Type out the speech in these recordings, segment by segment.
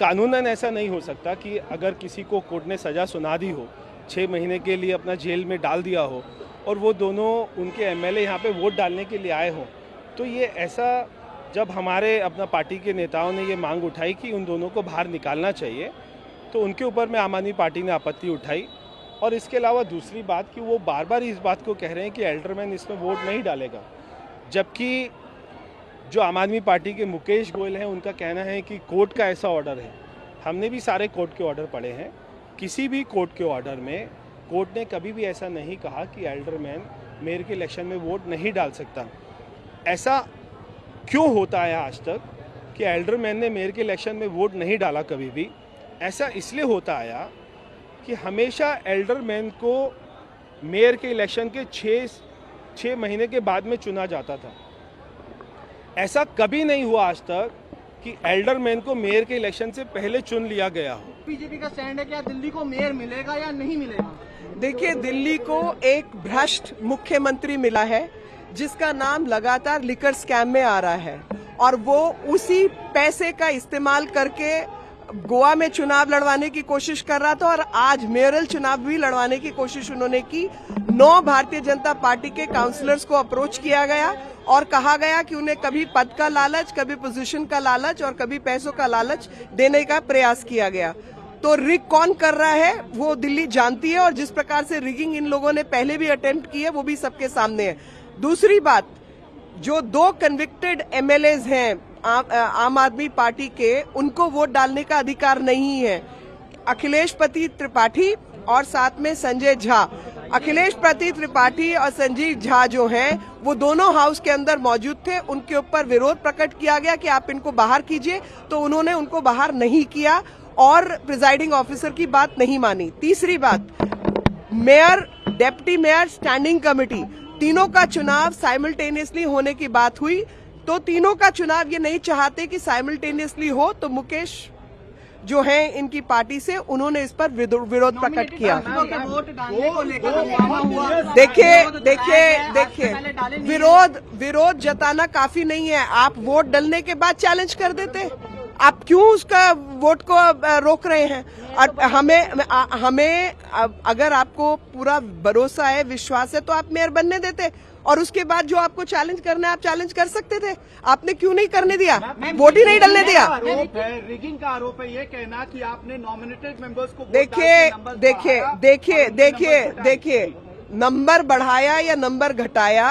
कानूनन ऐसा नहीं हो सकता कि अगर किसी को कोर्ट ने सज़ा सुना दी हो, 6 महीने के लिए अपना जेल में डाल दिया हो और वो दोनों उनके एमएलए यहाँ पे वोट डालने के लिए आए हों, तो ये ऐसा जब हमारे अपना पार्टी के नेताओं ने ये मांग उठाई कि उन दोनों को बाहर निकालना चाहिए, तो उनके ऊपर में आम आदमी पार्टी ने आपत्ति उठाई। और इसके अलावा दूसरी बात कि वो बार बार इस बात को कह रहे हैं कि एल्डरमैन इसमें वोट नहीं डालेगा, जबकि जो आम आदमी पार्टी के मुकेश गोयल हैं उनका कहना है कि कोर्ट का ऐसा ऑर्डर है। हमने भी सारे कोर्ट के ऑर्डर पढ़े हैं, किसी भी कोर्ट के ऑर्डर में कोर्ट ने कभी भी ऐसा नहीं कहा कि एल्डरमैन मेयर के इलेक्शन में वोट नहीं डाल सकता। ऐसा क्यों होता है आज तक कि एल्डरमैन ने मेयर के इलेक्शन में वोट नहीं डाला कभी भी? ऐसा इसलिए होता आया कि हमेशा एल्डरमैन को मेयर के इलेक्शन के 6 महीने के बाद में चुना जाता था। ऐसा कभी नहीं हुआ आज तक कि एल्डरमैन को मेयर के इलेक्शन से पहले चुन लिया गया हो। बीजेपी का स्टैंड है, क्या दिल्ली को मेयर मिलेगा या नहीं मिलेगा? देखिए, दिल्ली को एक भ्रष्ट मुख्यमंत्री मिला है जिसका नाम लगातार लिकर स्कैम में आ रहा है, और वो उसी पैसे का इस्तेमाल करके गोवा में चुनाव लड़वाने की कोशिश कर रहा था, और आज मेयरल चुनाव भी लड़वाने की कोशिश उन्होंने की। 9 भारतीय जनता पार्टी के काउंसलर्स को अप्रोच किया गया और कहा गया कि उन्हें कभी पद का लालच, कभी पोजीशन का लालच और कभी पैसों का लालच देने का प्रयास किया गया। तो रिग कौन कर रहा है वो दिल्ली जानती है, और जिस प्रकार से रिगिंग इन लोगों ने पहले भी अटेम्प्ट की है वो भी सबके सामने है। दूसरी बात, जो 2 कन्विक्टेड एमएलएज हैं आम आदमी पार्टी के, उनको वोट डालने का अधिकार नहीं है। अखिलेश पति त्रिपाठी और साथ में संजय झा। अखिलेश पति त्रिपाठी और संजीव झा जो हैं वो दोनों हाउस के अंदर मौजूद थे। उनके ऊपर विरोध प्रकट किया गया कि आप इनको बाहर कीजिए, तो उन्होंने उनको बाहर नहीं किया और प्रिजाइडिंग ऑफिसर की बात नहीं मानी। तीसरी बात, mayor, deputy mayor, standing committee, तीनों का चुनाव साइमल्टेनियसली होने की बात हुई। तो तीनों का चुनाव ये नहीं चाहते कि साइमल्टेनियसली हो, तो मुकेश जो हैं इनकी पार्टी से, उन्होंने इस पर विरोध प्रकट किया। देखिए, विरोध जताना काफी नहीं है। आप वोट डलने के बाद चैलेंज कर देते, आप क्यों उसका वोट को रोक रहे हैं? और हमें अगर आपको पूरा भरोसा है, विश्वास है, तो आप मेयर बनने देते, और उसके बाद जो आपको चैलेंज करना है आप चैलेंज कर सकते थे। आपने क्यों नहीं करने दिया? वोट ही नहीं डलने दिया। रिगिंग का आरोप है ये कहना कि आपने नॉमिनेटेड मेंबर्स को देखिए, नंबर बढ़ाया या नंबर घटाया,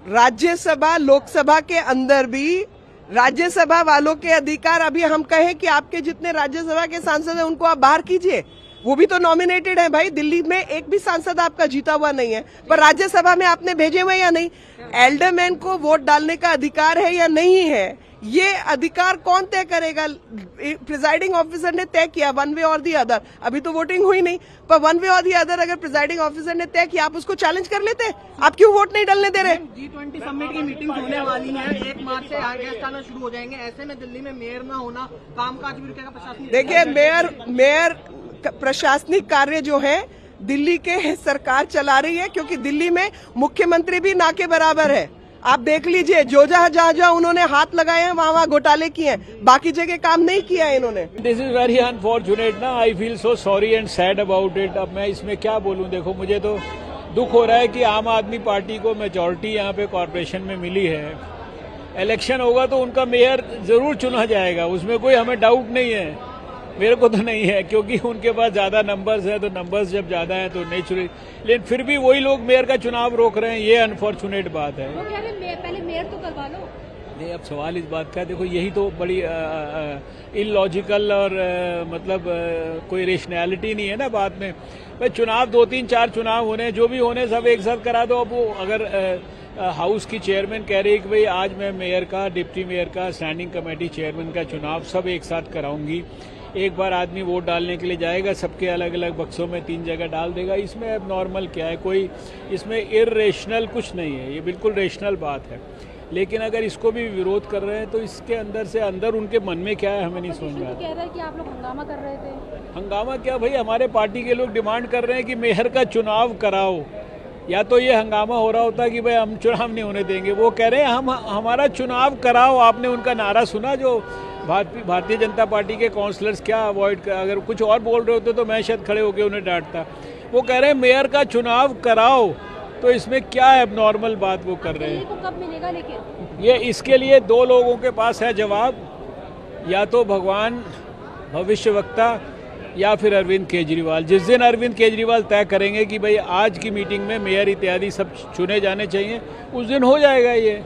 राज्यसभा लोकसभा के अंदर भी राज्यसभा वालों के अधिकार, अभी हम कहें कि आपके जितने राज्यसभा के सांसद हैं उनको आप बाहर कीजिए, वो भी तो नॉमिनेटेड है भाई। दिल्ली में एक भी सांसद आपका जीता हुआ नहीं है, पर राज्यसभा में आपने भेजे हुए या नहीं? एल्डरमैन को वोट डालने का अधिकार है या नहीं है, ये अधिकार कौन तय करेगा? प्रिजाइडिंग ऑफिसर ने तय किया, वन वे और दी अदर। अभी तो वोटिंग हुई नहीं, पर वन वे और दी अदर अगर प्रिजाइडिंग ऑफिसर ने तय किया, आप उसको चैलेंज कर लेते। आप क्यों वोट नहीं डलने दे रहे? G20 समिट की मीटिंग होने वाली है, 1 मार्च से गेस्ट आना शुरू हो जाएंगे। ऐसे में दिल्ली में मेयर ना होना कामकाज भी रुकेगा, प्रशासनिक। देखिए, मेयर प्रशासनिक कार्य जो है दिल्ली के सरकार चला रही है, क्योंकि दिल्ली में मुख्यमंत्री भी ना के बराबर है। आप देख लीजिए, जो जहाँ उन्होंने हाथ लगाए हैं वहाँ घोटाले किए हैं, बाकी जगह काम नहीं किया है इन्होंने। दिस इज वेरी अनफॉर्चुनेट ना, I feel so sorry and sad about it. अब मैं इसमें क्या बोलूँ? देखो, मुझे तो दुख हो रहा है कि आम आदमी पार्टी को मेजॉरिटी यहाँ पे कॉर्पोरेशन में मिली है। इलेक्शन होगा तो उनका मेयर जरूर चुना जाएगा, उसमें कोई हमें डाउट नहीं है। मेरे को तो नहीं है, क्योंकि उनके पास ज्यादा नंबर्स है, तो नंबर्स जब ज्यादा है तो नेचुरली, लेकिन फिर भी वही लोग मेयर का चुनाव रोक रहे हैं, ये अनफॉर्चुनेट बात है। वो कह रहे हैं पहले मेयर तो करवा लो। नहीं, अब सवाल इस बात का, देखो यही तो बड़ी इलॉजिकल और मतलब कोई रेशनैलिटी नहीं है ना बात में। भाई चुनाव 2, 3, 4 चुनाव होने, जो भी होने सब एक साथ करा दो। अब वो अगर हाउस की चेयरमैन कह रही है कि भाई आज मैं मेयर का, डिप्टी मेयर का, स्टैंडिंग कमेटी चेयरमैन का चुनाव सब एक साथ कराऊंगी, एक बार आदमी वोट डालने के लिए जाएगा, सबके अलग अलग बक्सों में 3 जगह डाल देगा, इसमें अब नॉर्मल क्या है? कोई इसमें इर्रेशनल कुछ नहीं है, ये बिल्कुल रेशनल बात है। लेकिन अगर इसको भी विरोध कर रहे हैं तो इसके अंदर से अंदर उनके मन में क्या है हमें नहीं समझ में आता। कह रहा है कि आप लोग हंगामा कर रहे थे। हंगामा क्या भाई, हमारे पार्टी के लोग डिमांड कर रहे हैं कि मेयर का चुनाव कराओ। या तो ये हंगामा हो रहा होता कि भाई हम चुनाव नहीं होने देंगे, वो कह रहे हैं हम हमारा चुनाव कराओ। आपने उनका नारा सुना जो भारतीय जनता पार्टी के काउंसलर्स क्या अवॉइड कर, अगर कुछ और बोल रहे होते तो मैं शायद खड़े होकर उन्हें डांटता। वो कह रहे हैं मेयर का चुनाव कराओ, तो इसमें क्या एबनॉर्मल बात वो कर रहे हैं। दिल्ली को कब मिलेगा लेकिन? ये इसके लिए दो लोगों के पास है जवाब, या तो भगवान भविष्यवक्ता या फिर अरविंद केजरीवाल। जिस दिन अरविंद केजरीवाल तय करेंगे कि भाई आज की मीटिंग में मेयर इत्यादि सब चुने जाने चाहिए, उस दिन हो जाएगा ये।